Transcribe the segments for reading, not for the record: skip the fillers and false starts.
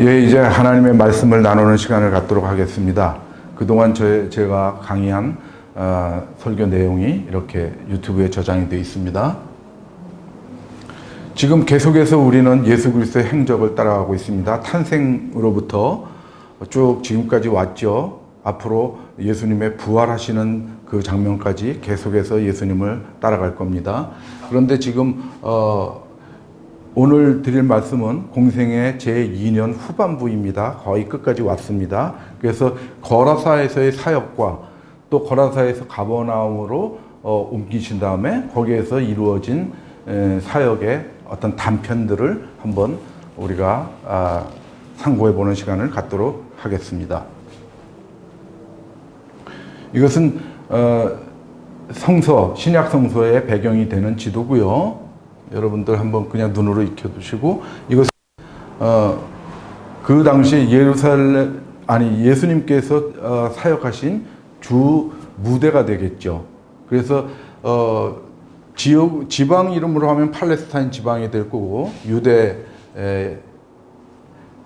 예, 이제 하나님의 말씀을 나누는 시간을 갖도록 하겠습니다. 그동안 제가 강의한 설교 내용이 이렇게 유튜브에 저장이 되어 있습니다. 지금 계속해서 우리는 예수 그리스도의 행적을 따라가고 있습니다. 탄생으로부터 쭉 지금까지 왔죠. 앞으로 예수님의 부활하시는 그 장면까지 계속해서 예수님을 따라갈 겁니다. 그런데 지금 오늘 드릴 말씀은 공생의 제2년 후반부입니다. 거의 끝까지 왔습니다. 그래서 거라사에서의 사역과 또 거라사에서 가버나움으로 옮기신 다음에 거기에서 이루어진 사역의 어떤 단편들을 한번 우리가 상고해 보는 시간을 갖도록 하겠습니다. 이것은 성서, 신약 성서의 배경이 되는 지도고요. 여러분들 한번 그냥 눈으로 익혀두시고, 이것은 그 당시 예수님께서 사역하신 주 무대가 되겠죠. 그래서 지방 이름으로 하면 팔레스타인 지방이 될 거고, 유대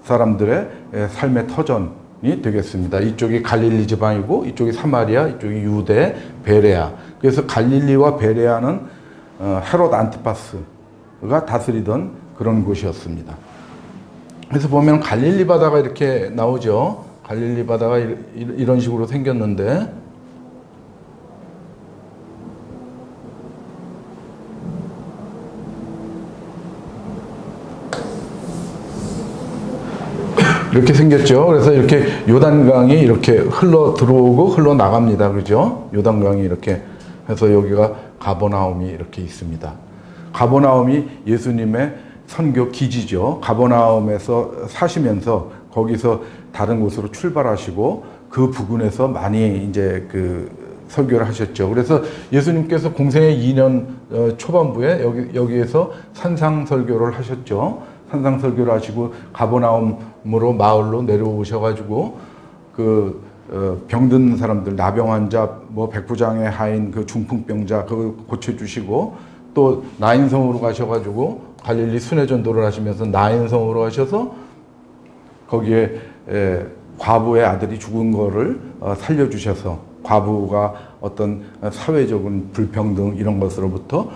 사람들의 삶의 터전이 되겠습니다. 이쪽이 갈릴리 지방이고, 이쪽이 사마리아, 이쪽이 유대, 베레아. 그래서 갈릴리와 베레아는 헤롯 안티파스가 다스리던 그런 곳이었습니다. 그래서 보면 갈릴리 바다가 이렇게 나오죠. 갈릴리 바다가 이런 식으로 생겼는데, 이렇게 생겼죠. 그래서 이렇게 요단강이 이렇게 흘러 들어오고 흘러 나갑니다. 그죠? 요단강이 이렇게 해서 여기가 가버나움이 이렇게 있습니다. 가버나움이 예수님의 선교 기지죠. 가버나움에서 사시면서 거기서 다른 곳으로 출발하시고 그 부근에서 많이 이제 그 설교를 하셨죠. 그래서 예수님께서 공생의 2년 초반부에 여기에서 산상 설교를 하셨죠. 산상 설교를 하시고 가버나움으로 마을로 내려오셔가지고 병든 사람들, 나병 환자, 백부장의 하인, 중풍병자, 그거 고쳐주시고, 또 나인성으로 가셔가지고 갈릴리 순회전도를 하시면서 나인성으로 하셔서 거기에 과부의 아들이 죽은 거를 살려주셔서 과부가 어떤 사회적인 불평등 이런 것으로부터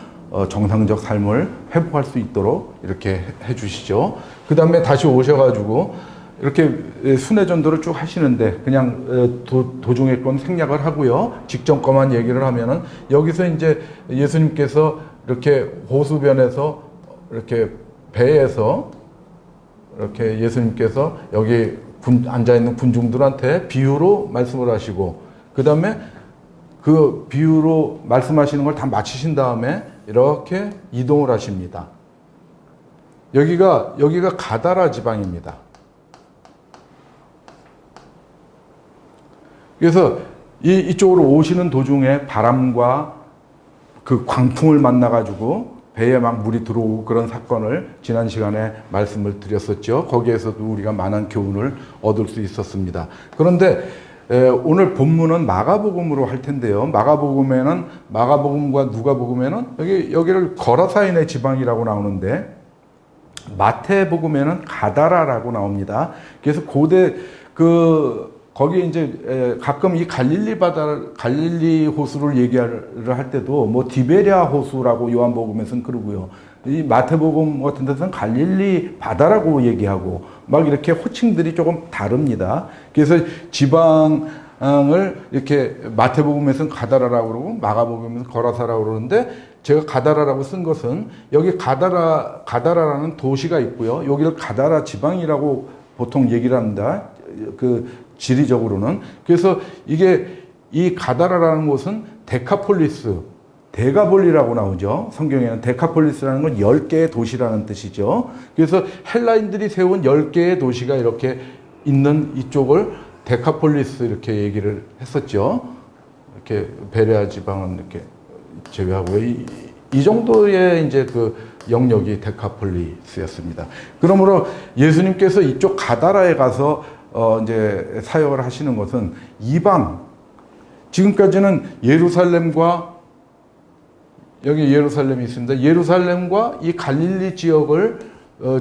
정상적 삶을 회복할 수 있도록 이렇게 해주시죠. 그 다음에 다시 오셔가지고 이렇게 순회전도를 쭉 하시는데 그냥 도중에 건 생략을 하고요. 직전 거만 얘기를 하면은 여기서 이제 예수님께서 이렇게 호수변에서 이렇게 배에서 이렇게 예수님께서 여기 앉아있는 군중들한테 비유로 말씀을 하시고, 그 다음에 그 비유로 말씀하시는 걸 다 마치신 다음에 이렇게 이동을 하십니다. 여기가 가다라 지방입니다. 그래서 이쪽으로 오시는 도중에 바람과 그 광풍을 만나가지고 배에 막 물이 들어오고 그런 사건을 지난 시간에 말씀을 드렸었죠. 거기에서도 우리가 많은 교훈을 얻을 수 있었습니다. 그런데 오늘 본문은 마가복음으로 할 텐데요. 마가복음과 누가복음에는 여기를 거라사인의 지방이라고 나오는데, 마태복음에는 가다라라고 나옵니다. 그래서 고대 거기에 이제 가끔 이 갈릴리 호수를 얘기를 할 때도 디베랴 호수라고 요한복음에서는 그러고요. 이 마태복음 같은 데서는 갈릴리 바다라고 얘기하고 막 이렇게 호칭들이 조금 다릅니다. 그래서 지방을 이렇게 마태복음에서는 가다라라고 그러고 마가복음에서는 거라사라고 그러는데, 제가 가다라라고 쓴 것은 여기 가다라라는 도시가 있고요. 여기를 가다라 지방이라고 보통 얘기를 합니다. 지리적으로는. 그래서 이 가다라라는 곳은 데가볼리라고 나오죠. 성경에는 데카폴리스라는 건 10개의 도시라는 뜻이죠. 그래서 헬라인들이 세운 10개의 도시가 이렇게 있는 이쪽을 데카폴리스 이렇게 얘기를 했었죠. 이렇게 베레아 지방은 이렇게 제외하고 이 정도의 이제 영역이 데카폴리스였습니다. 그러므로 예수님께서 이쪽 가다라에 가서 이제 사역을 하시는 것은 지금까지는 예루살렘과 여기 예루살렘이 있습니다. 예루살렘과 이 갈릴리 지역을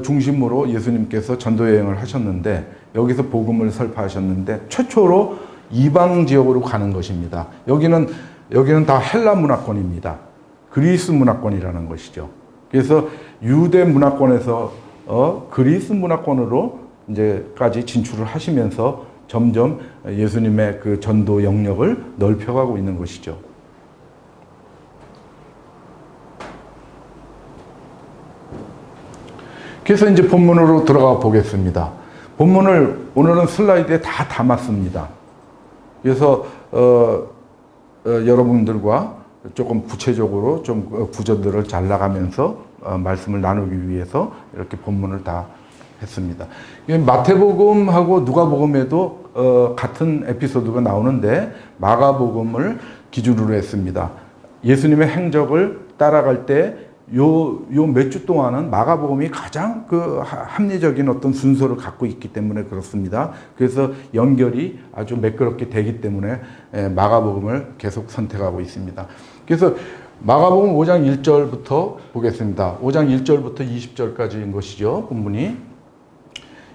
중심으로 예수님께서 전도 여행을 하셨는데 여기서 복음을 설파하셨는데 최초로 이방 지역으로 가는 것입니다. 여기는 다 헬라 문화권입니다. 그리스 문화권이라는 것이죠. 그래서 유대 문화권에서 그리스 문화권으로 이제까지 진출을 하시면서 점점 예수님의 그 전도 영역을 넓혀가고 있는 것이죠. 그래서 이제 본문으로 들어가 보겠습니다. 본문을 오늘은 슬라이드에 다 담았습니다. 그래서 여러분들과 조금 구체적으로 좀 구절들을 잘 나가면서 말씀을 나누기 위해서 이렇게 본문을 다 했습니다. 마태복음하고 누가복음에도 같은 에피소드가 나오는데 마가복음을 기준으로 했습니다. 예수님의 행적을 따라갈 때 요 몇 주 동안은 마가복음이 가장 그 합리적인 어떤 순서를 갖고 있기 때문에 그렇습니다. 그래서 연결이 아주 매끄럽게 되기 때문에 마가복음을 계속 선택하고 있습니다. 그래서 마가복음 5장 1절부터 보겠습니다. 5장 1절부터 20절까지인 것이죠. 본문이.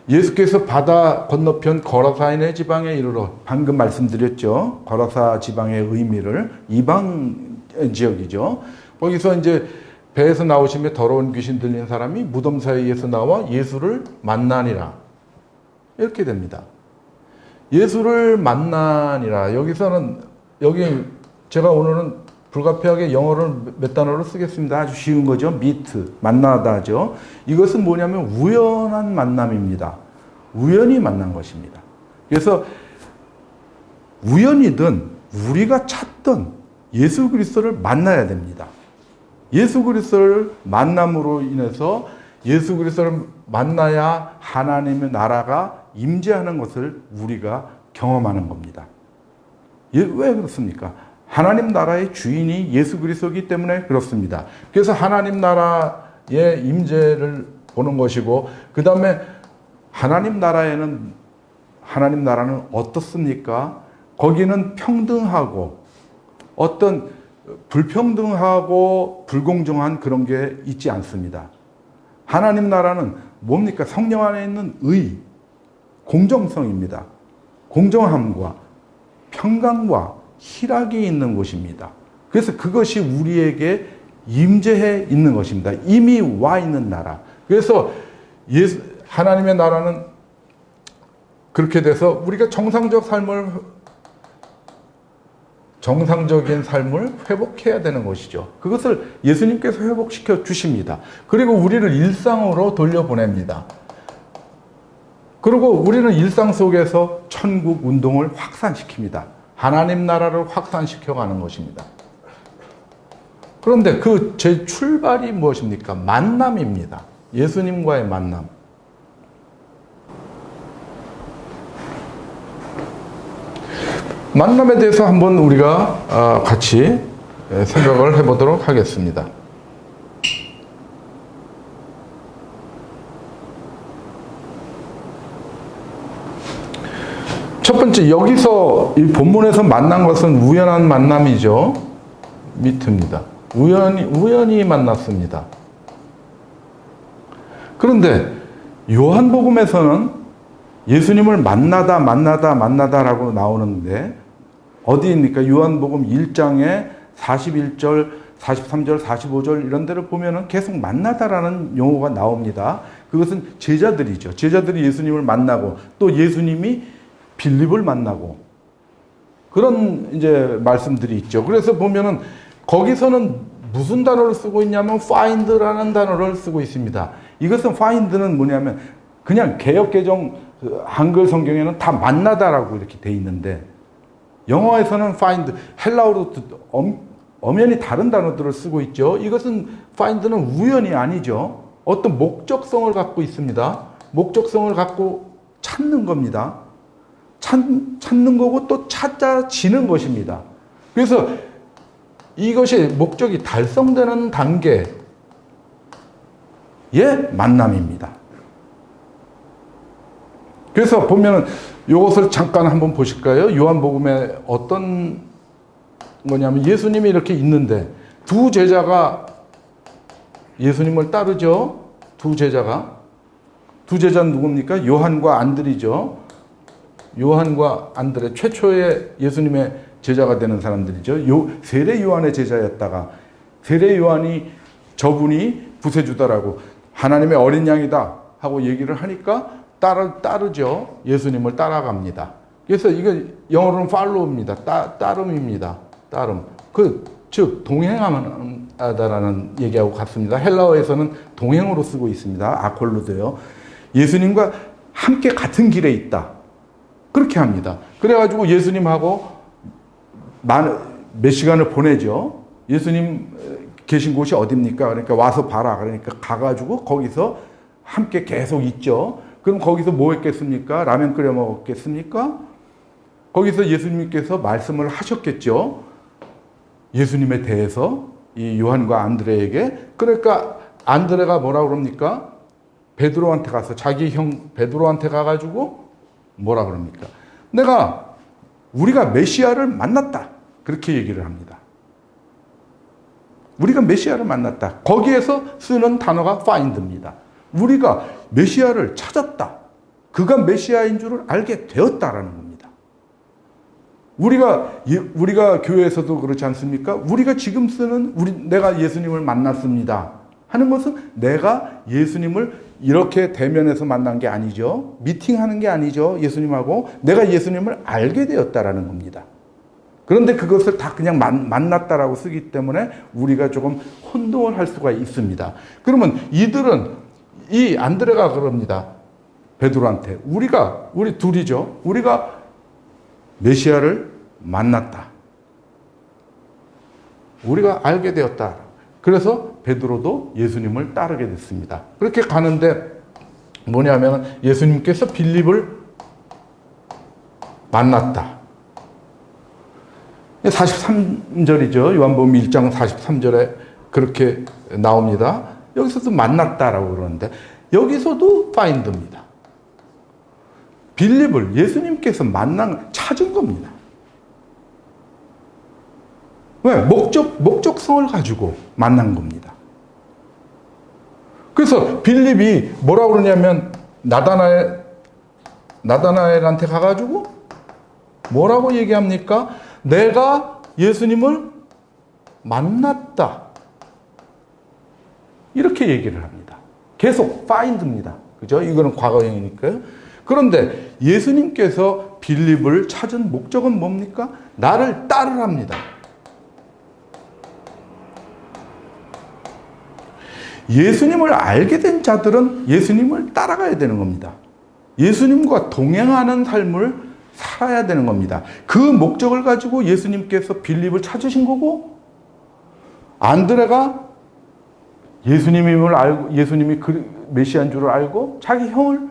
예수께서 바다 건너편 거라사인의 지방에 이르러 방금 말씀드렸죠. 거라사 지방의 의미를 이방 지역이죠. 거기서 이제 배에서 나오시며 더러운 귀신 들린 사람이 무덤 사이에서 나와 예수를 만나니라. 이렇게 됩니다. 예수를 만나니라. 여기 제가 오늘은 불가피하게 영어를 몇 단어로 쓰겠습니다. 아주 쉬운 거죠. meet, 만나다죠. 이것은 뭐냐면 우연한 만남입니다. 우연히 만난 것입니다. 그래서 우연이든 우리가 찾던 예수 그리스도를 만나야 됩니다. 예수 그리스도를 만남으로 인해서 예수 그리스도를 만나야 하나님의 나라가 임재하는 것을 우리가 경험하는 겁니다. 왜 그렇습니까? 하나님 나라의 주인이 예수 그리스도이기 때문에 그렇습니다. 그래서 하나님 나라의 임재를 보는 것이고, 그 다음에 하나님 나라는 어떻습니까? 거기는 평등하고 어떤 불평등하고 불공정한 그런 게 있지 않습니다. 하나님 나라는 뭡니까? 성령 안에 있는 의, 공정성입니다. 공정함과 평강과 희락이 있는 곳입니다. 그래서 그것이 우리에게 임재해 있는 것입니다. 이미 와 있는 나라. 그래서 하나님의 나라는 그렇게 돼서 우리가 정상적인 삶을 회복해야 되는 것이죠. 그것을 예수님께서 회복시켜 주십니다. 그리고 우리를 일상으로 돌려보냅니다. 그리고 우리는 일상 속에서 천국 운동을 확산시킵니다. 하나님 나라를 확산시켜가는 것입니다. 그런데 그 제 출발이 무엇입니까? 만남입니다. 예수님과의 만남. 만남에 대해서 한번 우리가 같이 생각을 해보도록 하겠습니다. 첫 번째, 여기서 이 본문에서 만난 것은 우연한 만남이죠. 미트입니다. 우연히 만났습니다. 그런데 요한복음에서는 예수님을 만나다라고 나오는데 어디입니까? 요한복음 1장에 41절, 43절, 45절 이런 데를 보면은 계속 만나다라는 용어가 나옵니다. 그것은 제자들이죠. 제자들이 예수님을 만나고 또 예수님이 빌립을 만나고 그런 이제 말씀들이 있죠. 그래서 보면은 거기서는 무슨 단어를 쓰고 있냐면 find라는 단어를 쓰고 있습니다. 이것은 find는 뭐냐면 그냥 개역개정 한글 성경에는 다 만나다라고 이렇게 돼 있는데 영어에서는 find, 헬라어로 엄연히 다른 단어들을 쓰고 있죠. 이것은 find는 우연이 아니죠. 어떤 목적성을 갖고 있습니다. 목적성을 갖고 찾는 겁니다. 찾는 거고 또 찾아지는 것입니다. 그래서 이것이 목적이 달성되는 단계의 만남입니다. 그래서 보면은 이것을 잠깐 한번 보실까요? 요한복음에 어떤 거냐면 예수님이 이렇게 있는데 두 제자가 예수님을 따르죠. 두 제자는 누굽니까? 요한과 안드레죠. 요한과 안드레, 최초의 예수님의 제자가 되는 사람들이죠. 세례 요한의 제자였다가 세례 요한이 저분이 구세주다라고 하나님의 어린 양이다 하고 얘기를 하니까 따르죠. 예수님을 따라갑니다. 그래서 이거 영어로는 follow입니다. 따름입니다. 따름. 즉 동행하다라는 얘기하고 같습니다. 헬라어에서는 동행으로 쓰고 있습니다. 아콜루도요. 예수님과 함께 같은 길에 있다. 그렇게 합니다. 그래가지고 예수님하고 몇 시간을 보내죠. 예수님 계신 곳이 어딥니까? 그러니까 와서 봐라. 그러니까 가가지고 거기서 함께 계속 있죠. 그럼 거기서 뭐 했겠습니까? 라면 끓여 먹었겠습니까? 거기서 예수님께서 말씀을 하셨겠죠. 예수님에 대해서 이 요한과 안드레에게. 그러니까 안드레가 뭐라고 그럽니까? 베드로한테 가서 자기 형 베드로한테 가가지고 뭐라 그럽니까? 우리가 메시아를 만났다. 그렇게 얘기를 합니다. 우리가 메시아를 만났다. 거기에서 쓰는 단어가 find입니다. 우리가 메시아를 찾았다. 그가 메시아인 줄을 알게 되었다라는 겁니다. 우리가 교회에서도 그렇지 않습니까? 우리가 지금 쓰는 내가 예수님을 만났습니다 하는 것은 내가 예수님을 이렇게 대면해서 만난 게 아니죠. 미팅하는 게 아니죠. 예수님하고 내가 예수님을 알게 되었다라는 겁니다. 그런데 그것을 다 그냥 만났다라고 쓰기 때문에 우리가 조금 혼동을 할 수가 있습니다. 그러면 이 안드레가 그럽니다. 베드로한테 우리 둘이죠. 우리가 메시아를 만났다. 우리가 알게 되었다. 그래서 베드로도 예수님을 따르게 됐습니다. 그렇게 가는데 뭐냐면 예수님께서 빌립을 만났다. 43절이죠. 요한복음 1장 43절에 그렇게 나옵니다. 여기서도 만났다라고 그러는데 여기서도 find입니다. 빌립을 예수님께서 찾은 겁니다. 왜? 목적성을 가지고 만난 겁니다. 그래서 빌립이 뭐라고 그러냐면 나다나엘한테 가가지고 뭐라고 얘기합니까? 내가 예수님을 만났다. 이렇게 얘기를 합니다. 계속 find입니다. 그죠? 이거는 과거형이니까요. 그런데 예수님께서 빌립을 찾은 목적은 뭡니까? 나를 따르랍니다. 예수님을 알게 된 자들은 예수님을 따라가야 되는 겁니다. 예수님과 동행하는 삶을 살아야 되는 겁니다. 그 목적을 가지고 예수님께서 빌립을 찾으신 거고, 안드레가 예수님임을 알고, 예수님이 메시아인 줄을 알고 자기 형을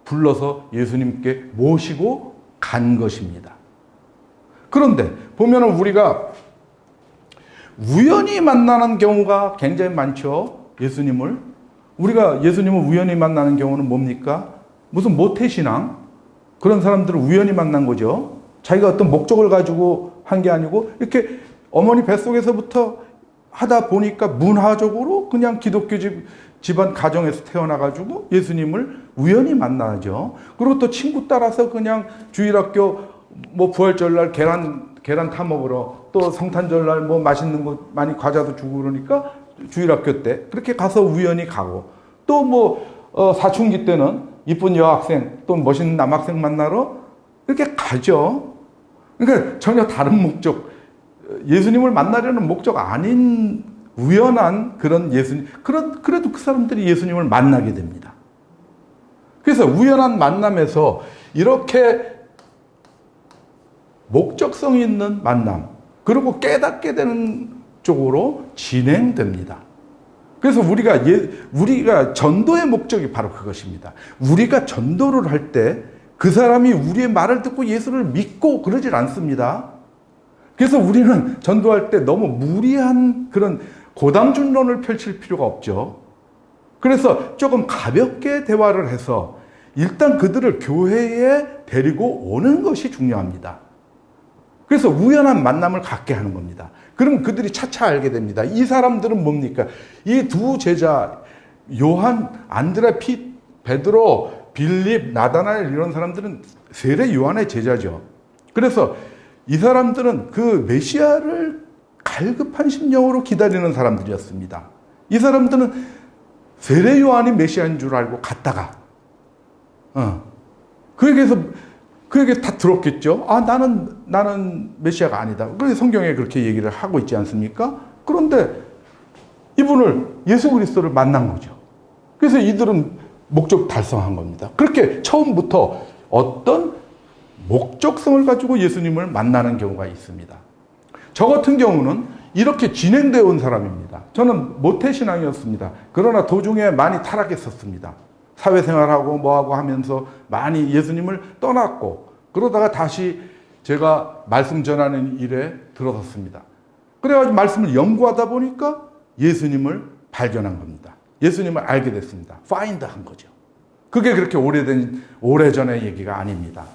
불러서 예수님께 모시고 간 것입니다. 그런데 보면은 우리가 우연히 만나는 경우가 굉장히 많죠. 우리가 예수님을 우연히 만나는 경우는 뭡니까? 무슨 모태신앙? 그런 사람들을 우연히 만난 거죠. 자기가 어떤 목적을 가지고 한 게 아니고 이렇게 어머니 뱃속에서부터 하다 보니까 문화적으로 그냥 기독교 집안 가정에서 태어나가지고 예수님을 우연히 만나죠. 그리고 또 친구 따라서 그냥 주일학교 부활절날 계란 타 먹으러, 또 성탄절날 맛있는 거 많이 과자도 주고 그러니까 주일학교 때 그렇게 가서 우연히 가고, 또 사춘기 때는 이쁜 여학생, 또 멋있는 남학생 만나러 이렇게 가죠. 그러니까 전혀 다른 목적, 예수님을 만나려는 목적 아닌 우연한 그런 그래도 그 사람들이 예수님을 만나게 됩니다. 그래서 우연한 만남에서 이렇게 목적성 있는 만남, 그리고 깨닫게 되는 쪽으로 진행됩니다. 그래서 우리가 전도의 목적이 바로 그것입니다. 우리가 전도를 할 때 그 사람이 우리의 말을 듣고 예수를 믿고 그러질 않습니다. 그래서 우리는 전도할 때 너무 무리한 그런 고담준론을 펼칠 필요가 없죠. 그래서 조금 가볍게 대화를 해서 일단 그들을 교회에 데리고 오는 것이 중요합니다. 그래서 우연한 만남을 갖게 하는 겁니다. 그럼 그들이 차차 알게 됩니다. 이 사람들은 뭡니까? 이 두 제자, 요한, 안드레, 베드로, 빌립, 나다나엘 이런 사람들은 세례 요한의 제자죠. 그래서 이 사람들은 그 메시아를 갈급한 심령으로 기다리는 사람들이었습니다. 이 사람들은 세례 요한이 메시아인 줄 알고 갔다가 그에게 다 들었겠죠. 아, 나는 메시아가 아니다. 그래서 성경에 그렇게 얘기를 하고 있지 않습니까? 그런데 이분을, 예수 그리스도를 만난 거죠. 그래서 이들은 목적 달성한 겁니다. 그렇게 처음부터 어떤 목적성을 가지고 예수님을 만나는 경우가 있습니다. 저 같은 경우는 이렇게 진행되어 온 사람입니다. 저는 모태신앙이었습니다. 그러나 도중에 많이 타락했었습니다. 사회생활하고 뭐하고 하면서 많이 예수님을 떠났고, 그러다가 다시 제가 말씀 전하는 일에 들어섰습니다. 그래가지고 말씀을 연구하다 보니까 예수님을 발견한 겁니다. 예수님을 알게 됐습니다. 파인드 한 거죠. 그게 그렇게 오래전의 얘기가 아닙니다.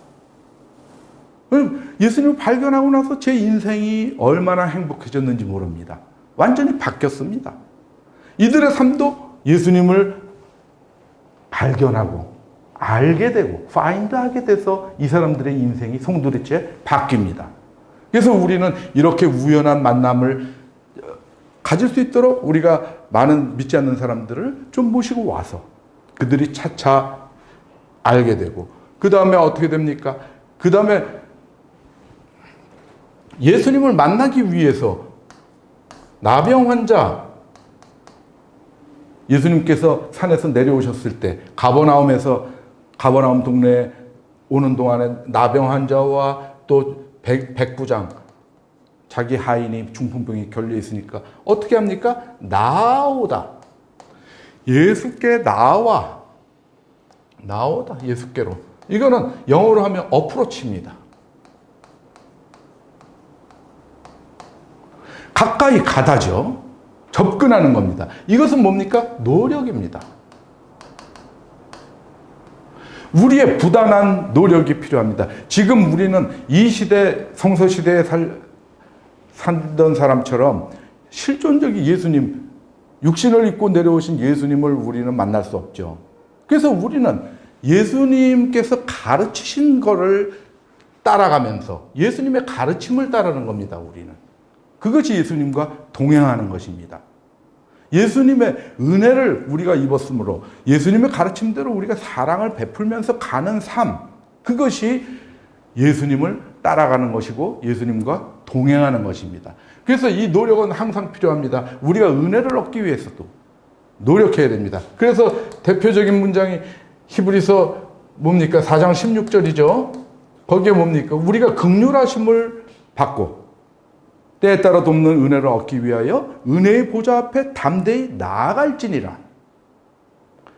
예수님을 발견하고 나서 제 인생이 얼마나 행복해졌는지 모릅니다. 완전히 바뀌었습니다. 이들의 삶도 예수님을 발견하고 알게 되고 파인드하게 돼서 이 사람들의 인생이 송두리째 바뀝니다. 그래서 우리는 이렇게 우연한 만남을 가질 수 있도록 우리가 많은 믿지 않는 사람들을 좀 모시고 와서 그들이 차차 알게 되고, 그 다음에 어떻게 됩니까? 그 다음에 예수님을 만나기 위해서 나병 환자, 예수님께서 산에서 내려오셨을 때 가버나움 동네에 오는 동안에 나병 환자와 또 백부장, 자기 하인이 중풍병이 걸려 있으니까 어떻게 합니까? 나오다. 예수께 나오다. 예수께로. 이거는 영어로 하면 어프로치입니다. 가까이 가다죠. 접근하는 겁니다. 이것은 뭡니까? 노력입니다. 우리의 부단한 노력이 필요합니다. 지금 우리는 이 시대, 성서시대에 살던 사람처럼 실존적인 예수님, 육신을 입고 내려오신 예수님을 우리는 만날 수 없죠. 그래서 우리는 예수님께서 가르치신 거를 따라가면서 예수님의 가르침을 따르는 겁니다. 우리는. 그것이 예수님과 동행하는 것입니다. 예수님의 은혜를 우리가 입었으므로 예수님의 가르침대로 우리가 사랑을 베풀면서 가는 삶, 그것이 예수님을 따라가는 것이고 예수님과 동행하는 것입니다. 그래서 이 노력은 항상 필요합니다. 우리가 은혜를 얻기 위해서도 노력해야 됩니다. 그래서 대표적인 문장이 히브리서 뭡니까? 4장 16절이죠. 거기에 뭡니까? 우리가 긍휼하심을 받고 때에 따라 돕는 은혜를 얻기 위하여 은혜의 보좌 앞에 담대히 나아갈지니라.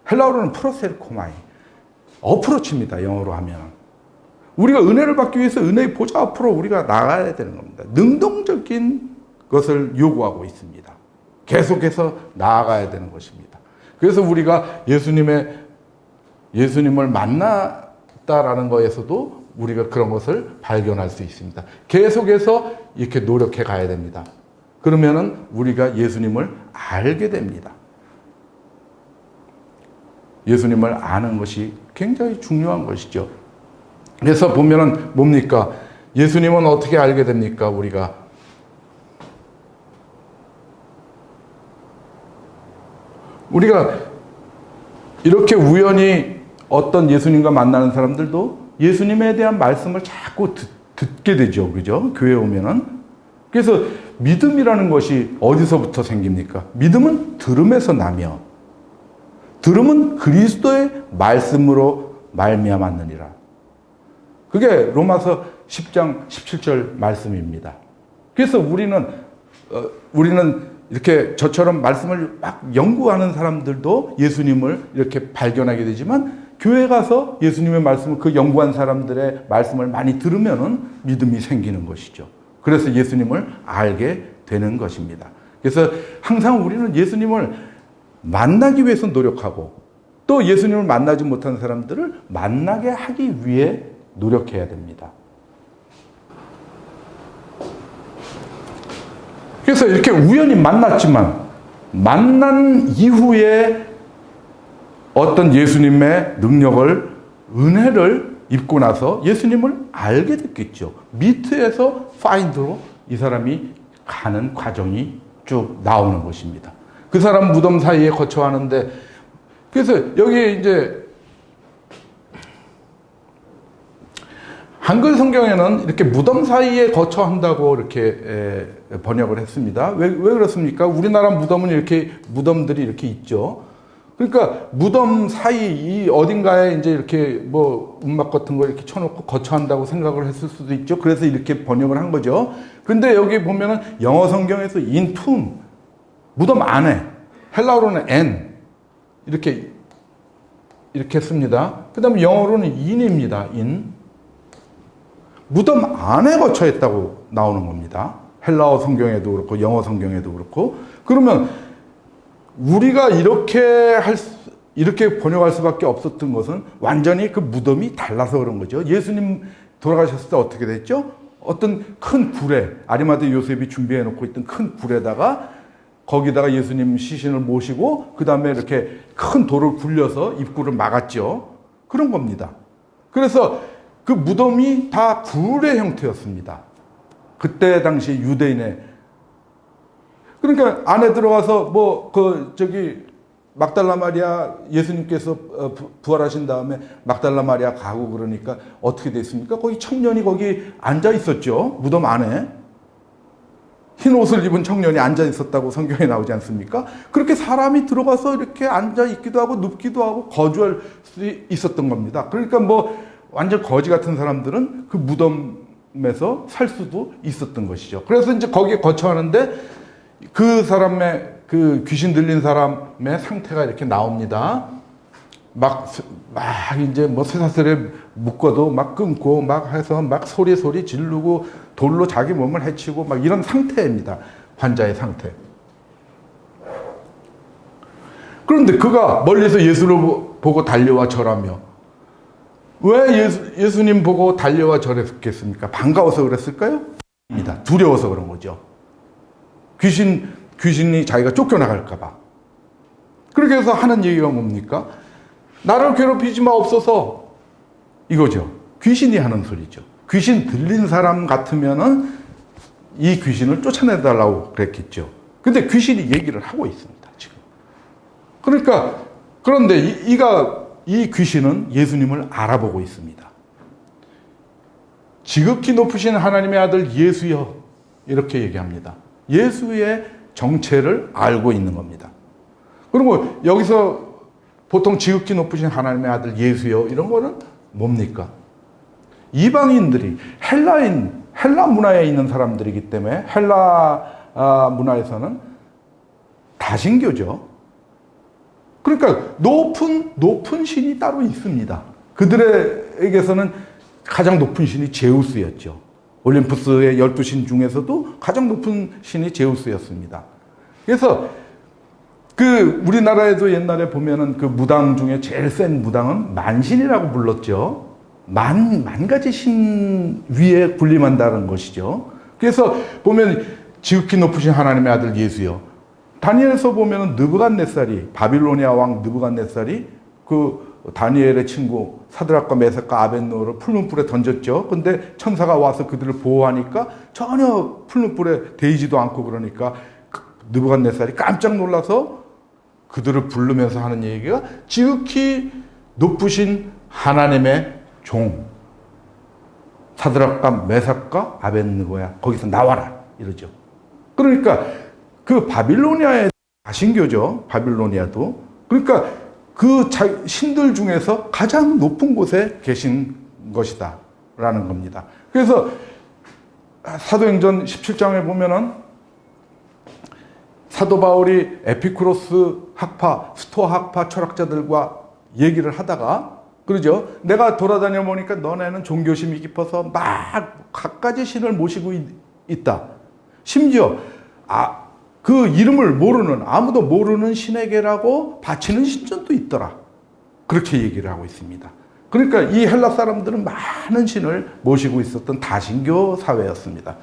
헬라어로는 프로셀코마이, 어프로치입니다. 영어로 하면. 우리가 은혜를 받기 위해서 은혜의 보좌 앞으로 우리가 나가야 되는 겁니다. 능동적인 것을 요구하고 있습니다. 계속해서 나아가야 되는 것입니다. 그래서 우리가 예수님을 만났다라는 것에서도 우리가 그런 것을 발견할 수 있습니다. 계속해서 이렇게 노력해 가야 됩니다. 그러면은 우리가 예수님을 알게 됩니다. 예수님을 아는 것이 굉장히 중요한 것이죠. 그래서 보면은 뭡니까? 예수님은 어떻게 알게 됩니까? 우리가 이렇게 우연히 어떤 예수님과 만나는 사람들도 예수님에 대한 말씀을 자꾸 듣게 되죠. 그죠? 교회에 오면은. 그래서 믿음이라는 것이 어디서부터 생깁니까? 믿음은 들음에서 나며 들음은 그리스도의 말씀으로 말미암았느니라. 그게 로마서 10장 17절 말씀입니다. 그래서 우리는 이렇게 저처럼 말씀을 막 연구하는 사람들도 예수님을 이렇게 발견하게 되지만 교회 가서 예수님의 말씀을 그 연구한 사람들의 말씀을 많이 들으면은 믿음이 생기는 것이죠. 그래서 예수님을 알게 되는 것입니다. 그래서 항상 우리는 예수님을 만나기 위해서 노력하고 또 예수님을 만나지 못한 사람들을 만나게 하기 위해 노력해야 됩니다. 그래서 이렇게 우연히 만났지만 만난 이후에 어떤 예수님의 능력을, 은혜를 입고 나서 예수님을 알게 됐겠죠. 미트에서 파인드로 이 사람이 가는 과정이 쭉 나오는 것입니다. 그 사람 무덤 사이에 거처하는데, 그래서 여기 이제 한글 성경에는 이렇게 무덤 사이에 거처한다고 이렇게 번역을 했습니다. 왜 그렇습니까? 우리나라 무덤은 이렇게 무덤들이 이렇게 있죠. 그러니까 무덤 사이 이 어딘가에 이제 이렇게 뭐 움막 같은 거 이렇게 쳐놓고 거처한다고 생각을 했을 수도 있죠. 그래서 이렇게 번역을 한 거죠. 근데 여기 보면은 영어 성경에서 in tomb, 무덤 안에, 헬라어로는 en 이렇게 씁니다. 그다음에 영어로는 in입니다. in. 무덤 안에 거처했다고 나오는 겁니다. 헬라어 성경에도 그렇고 영어 성경에도 그렇고. 그러면 우리가 이렇게 번역할 수밖에 없었던 것은 완전히 그 무덤이 달라서 그런 거죠. 예수님 돌아가셨을 때 어떻게 됐죠? 어떤 큰 굴에, 아리마대 요셉이 준비해 놓고 있던 큰 굴에다가 거기다가 예수님 시신을 모시고 그 다음에 이렇게 큰 돌을 굴려서 입구를 막았죠. 그런 겁니다. 그래서 그 무덤이 다 굴의 형태였습니다. 그때 당시 유대인의. 그러니까 안에 들어가서 막달라 마리아, 예수님께서 부활하신 다음에 막달라 마리아 가고 그러니까 어떻게 됐습니까? 거기 청년이 거기 앉아 있었죠. 무덤 안에. 흰 옷을 입은 청년이 앉아 있었다고 성경에 나오지 않습니까? 그렇게 사람이 들어가서 이렇게 앉아 있기도 하고 눕기도 하고 거주할 수 있었던 겁니다. 그러니까 완전 거지 같은 사람들은 그 무덤에서 살 수도 있었던 것이죠. 그래서 이제 거기에 거처하는데 그 사람의 그 귀신 들린 사람의 상태가 이렇게 나옵니다. 막 이제 쇠사슬에 묶어도 막 끊고 막 해서 막 소리 지르고 돌로 자기 몸을 해치고 막 이런 상태입니다. 환자의 상태. 그런데 그가 멀리서 예수를 보고 달려와 절하며, 왜 예수님 보고 달려와 절했겠습니까? 반가워서 그랬을까요? 입니다. 두려워서 그런 거죠. 귀신이 자기가 쫓겨나갈까봐. 그렇게 해서 하는 얘기가 뭡니까? 나를 괴롭히지 마옵소서. 이거죠. 귀신이 하는 소리죠. 귀신 들린 사람 같으면은 이 귀신을 쫓아내달라고 그랬겠죠. 근데 귀신이 얘기를 하고 있습니다, 지금. 그러니까, 그런데 이 귀신은 예수님을 알아보고 있습니다. 지극히 높으신 하나님의 아들 예수여, 이렇게 얘기합니다. 예수의 정체를 알고 있는 겁니다. 그리고 여기서 보통 지극히 높으신 하나님의 아들 예수여, 이런 거는 뭡니까? 이방인들이, 헬라 문화에 있는 사람들이기 때문에 헬라 문화에서는 다신교죠. 그러니까 높은 신이 따로 있습니다. 그들에게서는 가장 높은 신이 제우스였죠. 올림푸스의 12신 중에서도 가장 높은 신이 제우스였습니다. 그래서 우리나라에도 옛날에 보면은 그 무당 중에 제일 센 무당은 만신이라고 불렀죠. 만 가지 신 위에 군림한다는 것이죠. 그래서 보면 지극히 높으신 하나님의 아들 예수여. 다니엘서 보면은 느부갓네살이, 바빌로니아 왕 느부갓네살이 그 다니엘의 친구 사드락과 메삭과 아벳노를 풀문불에 던졌죠. 근데 천사가 와서 그들을 보호하니까 전혀 풀문불에 데이지도 않고, 그러니까 느부갓네살이 깜짝 놀라서 그들을 부르면서 하는 얘기가 지극히 높으신 하나님의 종 사드락과 메삭과 아벳느고야, 거기서 나와라, 이러죠. 그러니까 그 바빌로니아의 다신교죠. 바빌로니아도. 그러니까 그 신들 중에서 가장 높은 곳에 계신 것이다 라는 겁니다. 그래서 사도행전 17장에 보면은 사도 바울이 에피쿠로스 학파, 스토아 학파 철학자들과 얘기를 하다가 그러죠. 내가 돌아다녀 보니까 너네는 종교심이 깊어서 막 갖가지 신을 모시고 있다. 심지어 그 이름을 모르는, 아무도 모르는 신에게라고 바치는 신전도 있더라. 그렇게 얘기를 하고 있습니다. 그러니까 이 헬라 사람들은 많은 신을 모시고 있었던 다신교 사회였습니다.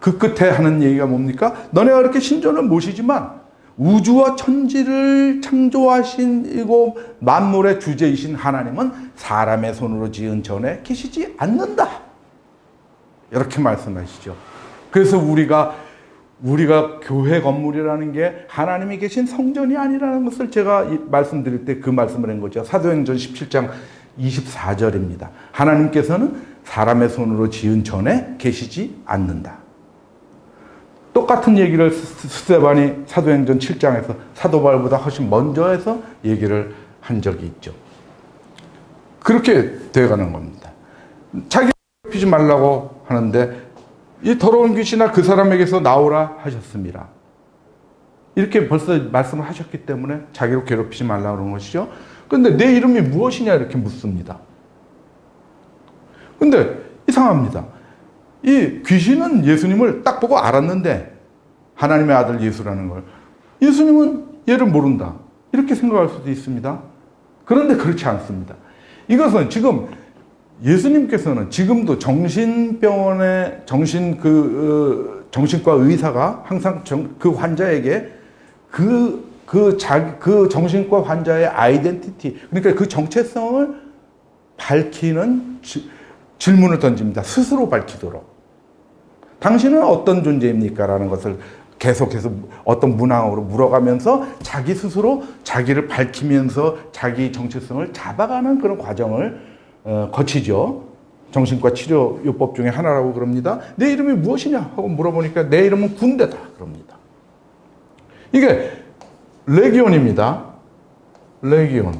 그 끝에 하는 얘기가 뭡니까? 너네가 그렇게 신전을 모시지만 우주와 천지를 창조하시고 만물의 주제이신 하나님은 사람의 손으로 지은 전에 계시지 않는다. 이렇게 말씀하시죠. 그래서 우리가 교회 건물이라는 게 하나님이 계신 성전이 아니라는 것을 제가 말씀드릴 때 그 말씀을 한 거죠. 사도행전 17장 24절입니다. 하나님께서는 사람의 손으로 지은 전에 계시지 않는다. 똑같은 얘기를 스데반이 사도행전 7장에서 사도 바울보다 훨씬 먼저 해서 얘기를 한 적이 있죠. 그렇게 되어가는 겁니다. 자기 피지 말라고 하는데 이 더러운 귀신아 그 사람에게서 나오라 하셨습니다. 이렇게 벌써 말씀을 하셨기 때문에 자기를 괴롭히지 말라고 그러는 것이죠. 그런데 내 이름이 무엇이냐 이렇게 묻습니다. 근데 이상합니다. 이 귀신은 예수님을 딱 보고 알았는데 하나님의 아들 예수라는 걸 예수님은 얘를 모른다 이렇게 생각할 수도 있습니다. 그런데 그렇지 않습니다. 이것은 지금 예수님께서는 지금도 정신병원의 정신과 의사가 항상 그 환자에게 그 정신과 환자의 아이덴티티, 그러니까 그 정체성을 밝히는 질문을 던집니다. 스스로 밝히도록. 당신은 어떤 존재입니까? 라는 것을 계속해서 어떤 문항으로 물어가면서 자기 스스로 자기를 밝히면서 자기 정체성을 잡아가는 그런 과정을 거치죠. 정신과 치료요법 중에 하나라고 그럽니다. 내 이름이 무엇이냐 하고 물어보니까 내 이름은 군대다 그럽니다. 이게 레기온입니다. 레기온.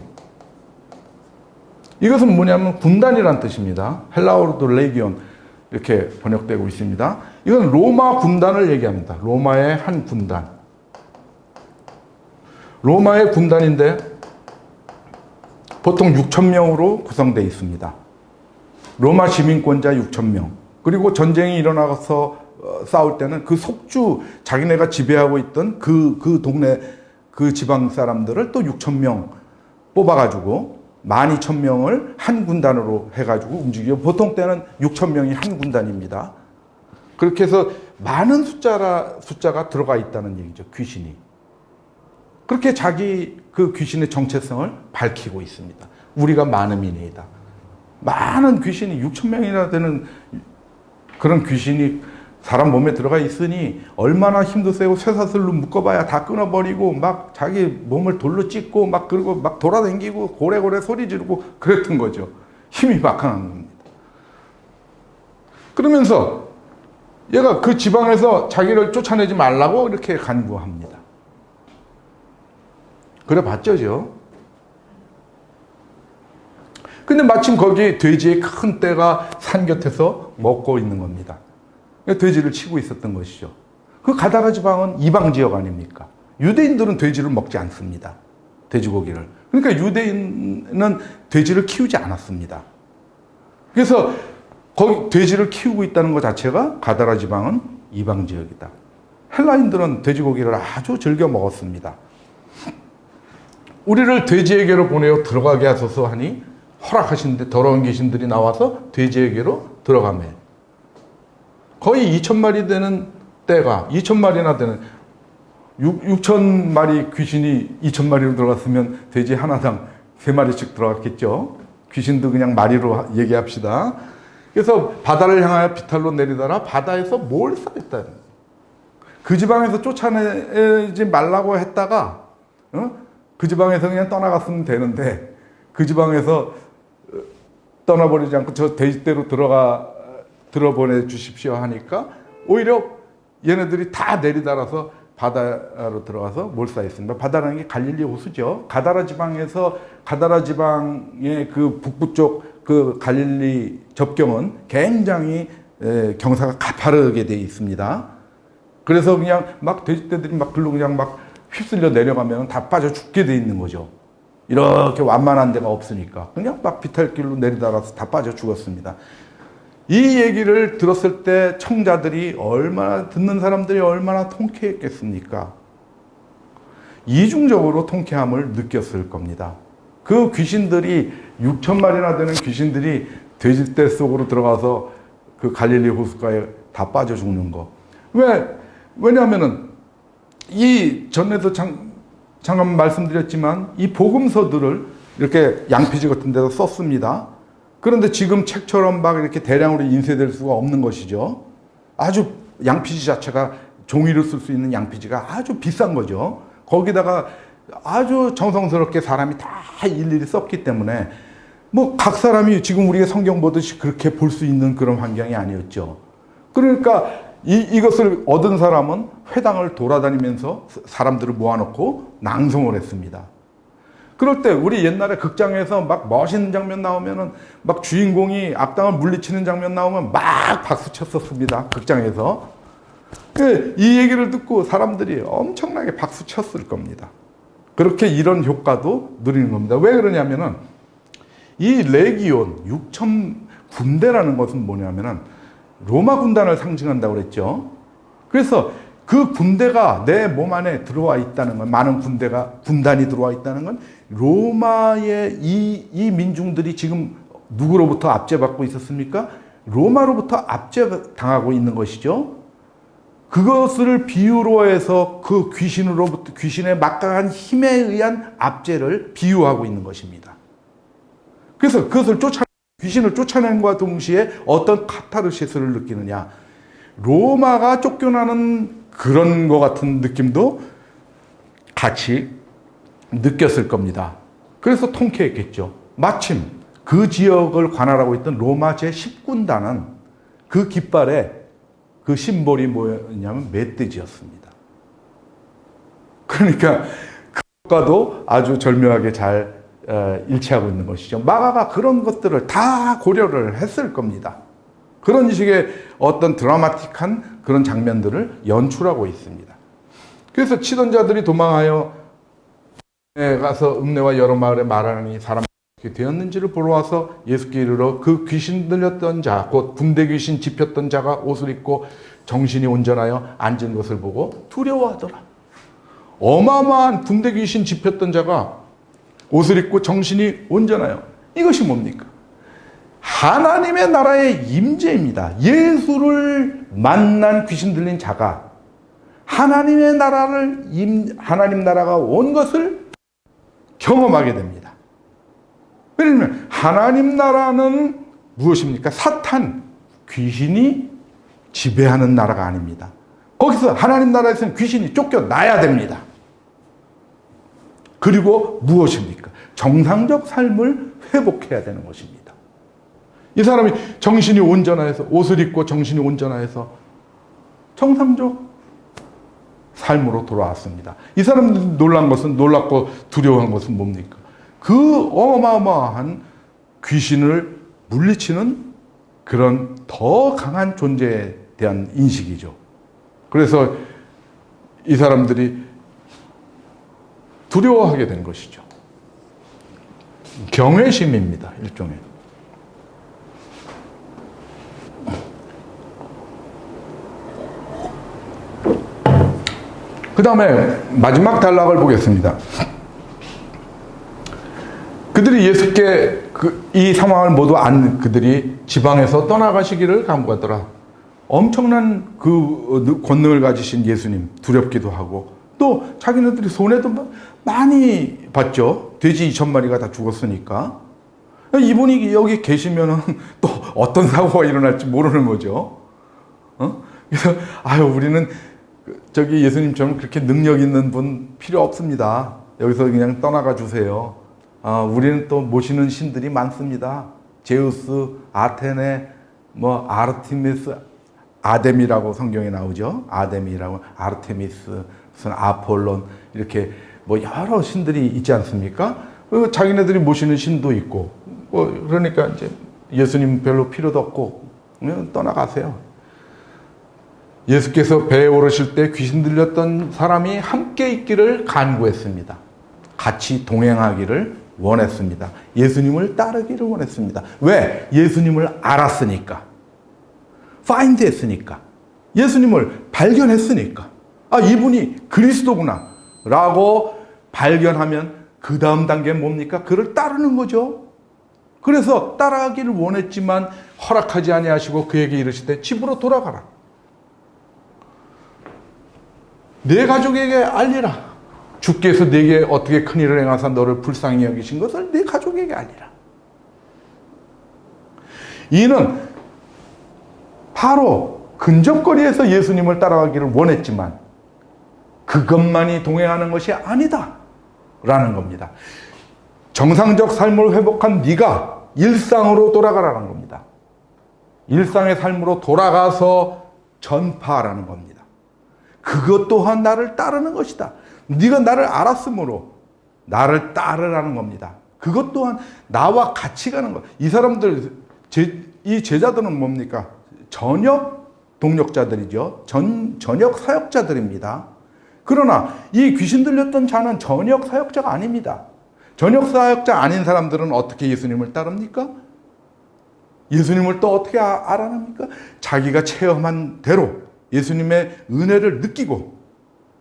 이것은 뭐냐면 군단이란 뜻입니다. 헬라어로도 레기온 이렇게 번역되고 있습니다. 이건 로마 군단을 얘기합니다. 로마의 한 군단. 로마의 군단인데 보통 6,000명으로 구성되어 있습니다. 로마 시민권자 6,000명. 그리고 전쟁이 일어나서 싸울 때는 그 속주, 자기네가 지배하고 있던 그 동네, 그 지방 사람들을 또 6,000명 뽑아가지고 12,000명을 한 군단으로 해가지고 움직이고, 보통 때는 6,000명이 한 군단입니다. 그렇게 해서 많은 숫자가 들어가 있다는 얘기죠, 귀신이. 그렇게 자기 그 귀신의 정체성을 밝히고 있습니다. 우리가 많음이니이다. 많은 귀신이 6,000명이나 되는 그런 귀신이 사람 몸에 들어가 있으니 얼마나 힘도 세고 쇠사슬로 묶어봐야 다 끊어버리고 막 자기 몸을 돌로 찢고 막 그리고 막 돌아다니고 고래고래 소리 지르고 그랬던 거죠. 힘이 막강한 겁니다. 그러면서 얘가 그 지방에서 자기를 쫓아내지 말라고 이렇게 간구합니다. 그래 봤죠. 근데 마침 거기 돼지의 큰 떼가 산 곁에서 먹고 있는 겁니다. 돼지를 치고 있었던 것이죠. 그 가다라 지방은 이방 지역 아닙니까? 유대인들은 돼지를 먹지 않습니다. 돼지고기를. 그러니까 유대인은 돼지를 키우지 않았습니다. 그래서 거기 돼지를 키우고 있다는 것 자체가 가다라 지방은 이방 지역이다. 헬라인들은 돼지고기를 아주 즐겨 먹었습니다. 우리를 돼지에게로 보내어 들어가게 하소서 하니 허락하시는데 더러운 귀신들이 나와서 돼지에게로 들어가매. 거의 2,000마리 되는 떼가 2,000마리나 되는 6,000마리 귀신이 2,000마리로 들어갔으면 돼지 하나당 3마리씩 들어갔겠죠. 귀신도 그냥 마리로 얘기합시다. 그래서 바다를 향하여 비탈로 내리다가 바다에서 몰살했다. 그 지방에서 쫓아내지 말라고 했다가 그 지방에서 그냥 떠나갔으면 되는데 그 지방에서 떠나버리지 않고 저 돼지떼로 들어보내 주십시오 하니까 오히려 얘네들이 다 내리달아서 바다로 들어가서 몰살했습니다. 바다라는 게 갈릴리 호수죠. 가다라 지방의 그 북부 쪽 그 갈릴리 접경은 굉장히 경사가 가파르게 되어 있습니다. 그래서 그냥 막 돼지떼들이 막 글로 그냥 막 휩쓸려 내려가면 다 빠져 죽게 돼 있는 거죠. 이렇게 완만한 데가 없으니까 그냥 막 비탈길로 내리달아서 다 빠져 죽었습니다. 이 얘기를 들었을 때 청자들이 듣는 사람들이 얼마나 통쾌했겠습니까? 이중적으로 통쾌함을 느꼈을 겁니다. 그 귀신들이 6,000마리나 되는 귀신들이 돼지떼 속으로 들어가서 그 갈릴리 호숫가에 다 빠져 죽는 거. 왜냐하면은 이 전에도 잠깐 말씀드렸지만 이 복음서들을 이렇게 양피지 같은 데서 썼습니다. 그런데 지금 책처럼 막 이렇게 대량으로 인쇄될 수가 없는 것이죠. 아주 양피지 자체가 종이로 쓸 수 있는 양피지가 아주 비싼 거죠. 거기다가 아주 정성스럽게 사람이 다 일일이 썼기 때문에 뭐 각 사람이 지금 우리가 성경 보듯이 그렇게 볼 수 있는 그런 환경이 아니었죠. 그러니까 이것을 얻은 사람은 회당을 돌아다니면서 사람들을 모아놓고 낭송을 했습니다. 그럴 때 우리 옛날에 극장에서 막 멋있는 장면 나오면은 막 주인공이 악당을 물리치는 장면 나오면 막 박수 쳤었습니다. 극장에서. 이 얘기를 듣고 사람들이 엄청나게 박수 쳤을 겁니다. 그렇게 이런 효과도 누리는 겁니다. 왜 그러냐면은 이 레기온 6천 군대라는 것은 뭐냐면은 로마 군단을 상징한다고 그랬죠. 그래서 그 군대가 내 몸 안에 들어와 있다는 건, 많은 군단이 들어와 있다는 건 로마의 이 민중들이 지금 누구로부터 압제받고 있었습니까? 로마로부터 압제당하고 있는 것이죠. 그것을 비유로 해서 그 귀신의 막강한 힘에 의한 압제를 비유하고 있는 것입니다. 그래서 그것을 귀신을 쫓아낸과 동시에 어떤 카타르시스를 느끼느냐. 로마가 쫓겨나는 그런 것 같은 느낌도 같이 느꼈을 겁니다. 그래서 통쾌했겠죠. 마침 그 지역을 관할하고 있던 로마 제10군단은 그 깃발에 그 심볼이 뭐였냐면 멧돼지였습니다. 그러니까 그 효과도 아주 절묘하게 잘 일치하고 있는 것이죠. 마가가 그런 것들을 다 고려를 했을 겁니다. 그런 식의 어떤 드라마틱한 그런 장면들을 연출하고 있습니다. 그래서 치던 자들이 도망하여 가서 읍내와 여러 마을에 말하니 사람이 어떻게 되었는지를 보러 와서 예수께 이르러 그 귀신 들렸던 자, 곧 군대 귀신 집혔던 자가 옷을 입고 정신이 온전하여 앉은 것을 보고 두려워하더라. 어마어마한 군대 귀신 집혔던 자가 옷을 입고 정신이 온전하여, 이것이 뭡니까? 하나님의 나라의 임재입니다. 예수를 만난 귀신 들린 자가 하나님의 하나님 나라가 온 것을 경험하게 됩니다. 왜냐하면 하나님 나라는 무엇입니까? 사탄, 귀신이 지배하는 나라가 아닙니다. 거기서 하나님 나라에서는 귀신이 쫓겨나야 됩니다. 그리고 무엇입니까? 정상적 삶을 회복해야 되는 것입니다. 이 사람이 정신이 온전하여서, 옷을 입고 정신이 온전하여서 정상적 삶으로 돌아왔습니다. 이 사람들이 놀랐고 두려워한 것은 뭡니까? 그 어마어마한 귀신을 물리치는 그런 더 강한 존재에 대한 인식이죠. 그래서 이 사람들이 두려워하게 된 것이죠. 경외심입니다, 일종의. 그 다음에 마지막 단락을 보겠습니다. 그들이 예수께 이 상황을 모두 안 그들이 지방에서 떠나가시기를 간구하더라. 엄청난 그 권능을 가지신 예수님, 두렵기도 하고, 또 자기네들이 손해도 많이 봤죠. 돼지 2,000마리가 다 죽었으니까. 이분이 여기 계시면은 또 어떤 사고가 일어날지 모르는 거죠. 그래서 우리는 저기 예수님처럼 그렇게 능력 있는 분 필요 없습니다. 여기서 그냥 떠나가 주세요. 우리는 또 모시는 신들이 많습니다. 제우스, 아테네, 아르테미스, 아뎀이라고 성경에 나오죠. 아뎀이라고, 아르테미스, 무슨 아폴론, 이렇게 여러 신들이 있지 않습니까? 자기네들이 모시는 신도 있고, 그러니까 이제 예수님 별로 필요도 없고, 그냥 떠나가세요. 예수께서 배에 오르실 때 귀신 들렸던 사람이 함께 있기를 간구했습니다. 같이 동행하기를 원했습니다. 예수님을 따르기를 원했습니다. 왜? 예수님을 알았으니까. 파인드 했으니까. 예수님을 발견했으니까. 이분이 그리스도구나 라고 발견하면 그 다음 단계는 뭡니까? 그를 따르는 거죠. 그래서 따라가기를 원했지만 허락하지 아니하시고 그에게 이르시되 집으로 돌아가라. 내 가족에게 알리라. 주께서 내게 어떻게 큰 일을 행하사 너를 불쌍히 여기신 것을 내 가족에게 알리라. 이는 바로 근접거리에서 예수님을 따라가기를 원했지만 그것만이 동행하는 것이 아니다 라는 겁니다. 정상적 삶을 회복한 네가 일상으로 돌아가라는 겁니다. 일상의 삶으로 돌아가서 전파하라는 겁니다. 그것 또한 나를 따르는 것이다. 네가 나를 알았으므로 나를 따르라는 겁니다. 그것 또한 나와 같이 가는 것. 이 사람들, 이 제자들은 뭡니까? 전역 동력자들이죠. 전역 사역자들입니다. 그러나 이 귀신 들렸던 자는 전역 사역자가 아닙니다. 전역 사역자 아닌 사람들은 어떻게 예수님을 따릅니까? 예수님을 또 어떻게 알아냅니까? 자기가 체험한 대로 예수님의 은혜를 느끼고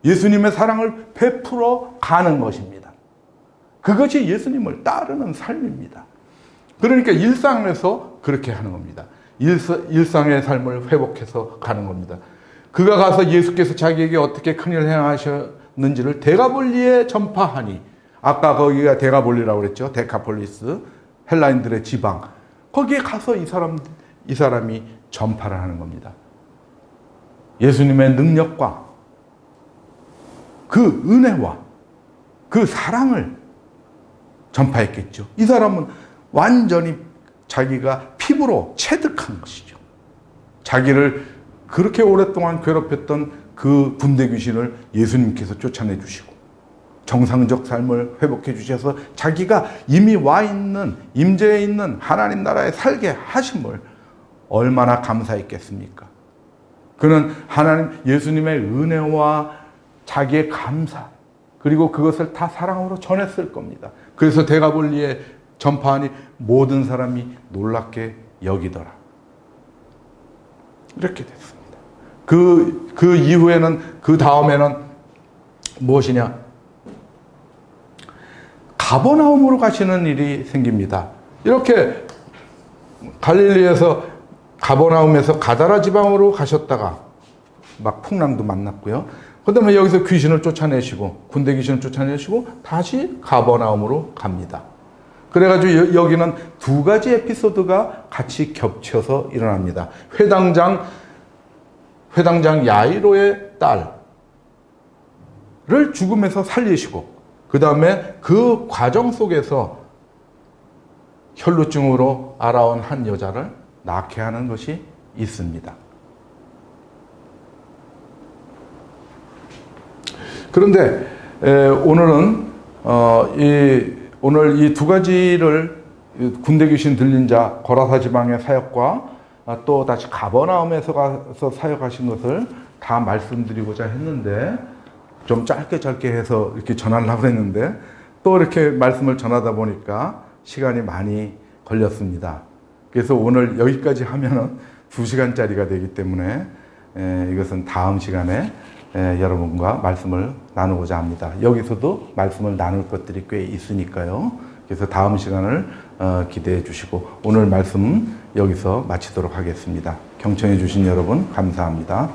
예수님의 사랑을 베풀어 가는 것입니다. 그것이 예수님을 따르는 삶입니다. 그러니까 일상에서 그렇게 하는 겁니다. 일상의 삶을 회복해서 가는 겁니다. 그가 가서 예수께서 자기에게 어떻게 큰일을 행하셨는지를 데가볼리에 전파하니, 아까 거기가 데가볼리라고 그랬죠. 데카폴리스, 헬라인들의 지방. 거기에 가서 이 사람이 전파를 하는 겁니다. 예수님의 능력과 그 은혜와 그 사랑을 전파했겠죠. 이 사람은 완전히 자기가 피부로 체득한 것이죠. 자기를 그렇게 오랫동안 괴롭혔던 그 군대 귀신을 예수님께서 쫓아내 주시고 정상적 삶을 회복해 주셔서 자기가 이미 와 있는, 임재해 있는 하나님 나라에 살게 하심을 얼마나 감사했겠습니까? 그는 하나님 예수님의 은혜와 자기의 감사, 그리고 그것을 다 사랑으로 전했을 겁니다. 그래서 데가볼리에 전파하니 모든 사람이 놀랍게 여기더라. 이렇게 됐습니다. 그 이후에는, 그 다음에는 무엇이냐? 가버나움으로 가시는 일이 생깁니다. 이렇게 갈릴리에서 가버나움에서 가다라 지방으로 가셨다가 막 풍랑도 만났고요. 그 다음에 여기서 귀신을 쫓아내시고, 군대 귀신을 쫓아내시고 다시 가버나움으로 갑니다. 그래가지고 여기는 두 가지 에피소드가 같이 겹쳐서 일어납니다. 회당장 야이로의 딸을 죽음에서 살리시고, 그 다음에 그 과정 속에서 혈루증으로 알아온 한 여자를 낳게 하는 것이 있습니다. 그런데 오늘은 오늘 이 두 가지를, 군대 귀신 들린 자 거라사 지방의 사역과 또 다시 가버나움에서 가서 사역하신 것을 다 말씀드리고자 했는데, 좀 짧게 해서 이렇게 전하려고 했는데 또 이렇게 말씀을 전하다 보니까 시간이 많이 걸렸습니다. 그래서 오늘 여기까지 하면은 2시간짜리가 되기 때문에 이것은 다음 시간에 여러분과 말씀을 나누고자 합니다. 여기서도 말씀을 나눌 것들이 꽤 있으니까요. 그래서 다음 시간을 기대해 주시고 오늘 말씀 여기서 마치도록 하겠습니다. 경청해 주신 여러분 감사합니다.